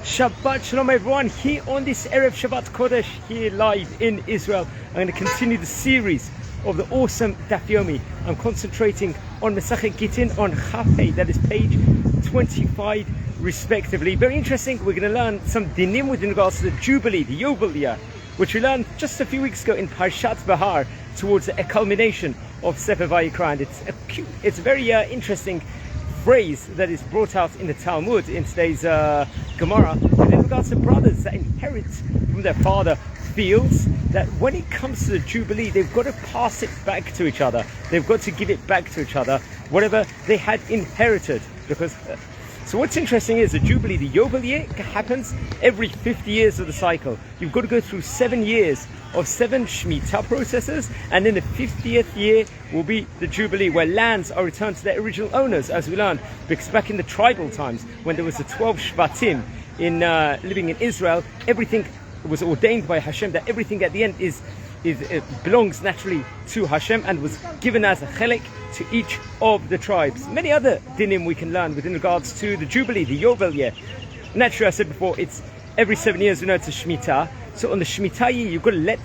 Shabbat Shalom everyone, here on this Erev Shabbat Kodesh, here live in Israel. I'm going to continue the series of the awesome Daf Yomi. I'm concentrating on Masechet Gittin, on Chafei, that is page 25 respectively. Very interesting. We're going to learn some dinim with regards to the Jubilee, the Yovel year, which we learned just a few weeks ago in Parshat Bahar, towards the culmination of Sefer Vayikra. And it's a very interesting phrase that is brought out in the Talmud in today's Gemara, and in regards to brothers that inherit from their father fields, that when it comes to the Jubilee, they've got to pass it back to each other. They've got to give it back to each other, whatever they had inherited. Because so what's interesting is the Jubilee, the Yovel year, happens every 50 years of the cycle. You've got to go through 7 years of 7 Shemitah processes, and then the 50th year will be the Jubilee, where lands are returned to their original owners, as we learned. Because back in the tribal times, when there was the 12 Shvatim in living in Israel, everything was ordained by Hashem, that everything at the end belongs naturally to Hashem and was given as a chelik to each of the tribes. Many other dinim we can learn within regards to the Jubilee, the Yovel year. Naturally, I said before, it's every 7 years, we know it's a Shemitah. So on the Shemitah year, you've got to let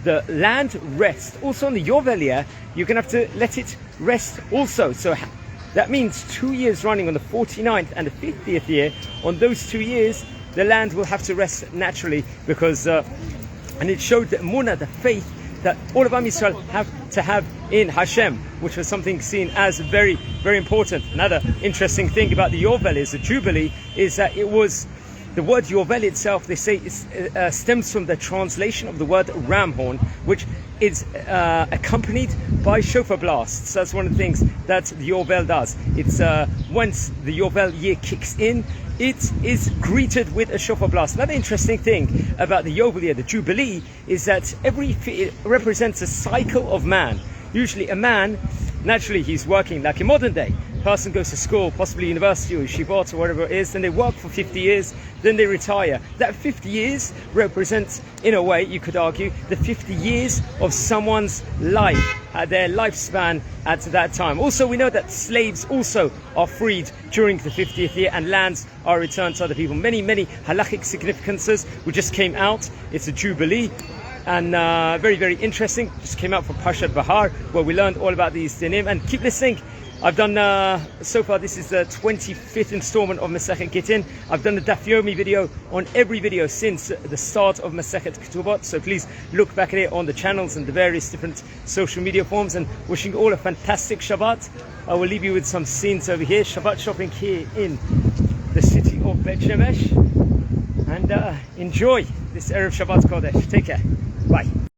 the land rest. Also on the Yovel year, you're going to have to let it rest also. So that means 2 years running, on the 49th and the 50th year, on those 2 years, the land will have to rest naturally, because and it showed the emunah, the faith that all of Am Yisrael have to have in Hashem, which was something seen as very, very important. Another interesting thing about the Yovel is the Jubilee, is that it was the word Yovel itself, they say, stems from the translation of the word ram horn, which is accompanied by shofar blasts. That's one of the things that the Yovel does. It's once the Yovel year kicks in, it is greeted with a shofar blast. Another interesting thing about the Yovel year, the Jubilee, is that it represents a cycle of man. Usually a man, naturally he's working like in modern day. Person goes to school, possibly university or yeshivot or whatever it is, then they work for 50 years, then they retire. That 50 years represents, in a way, you could argue, the 50 years of someone's life, their lifespan at that time. Also, we know that slaves also are freed during the 50th year, and lands are returned to other people. Many, many halachic significances which just came out. It's a Jubilee. And very, very interesting. Just came out from Parshat Bahar, where we learned all about these dinim. And keep listening. I've done, so far this is the 25th installment of Masechet Gittin. I've done the Daf Yomi video on every video since the start of Masechet Ketubot. So please look back at it on the channels and the various different social media forms. And wishing you all a fantastic Shabbat. I will leave you with some scenes over here. Shabbat shopping here in the city of Bet Shemesh. And enjoy this Erev Shabbat Kodesh. Take care. Bye.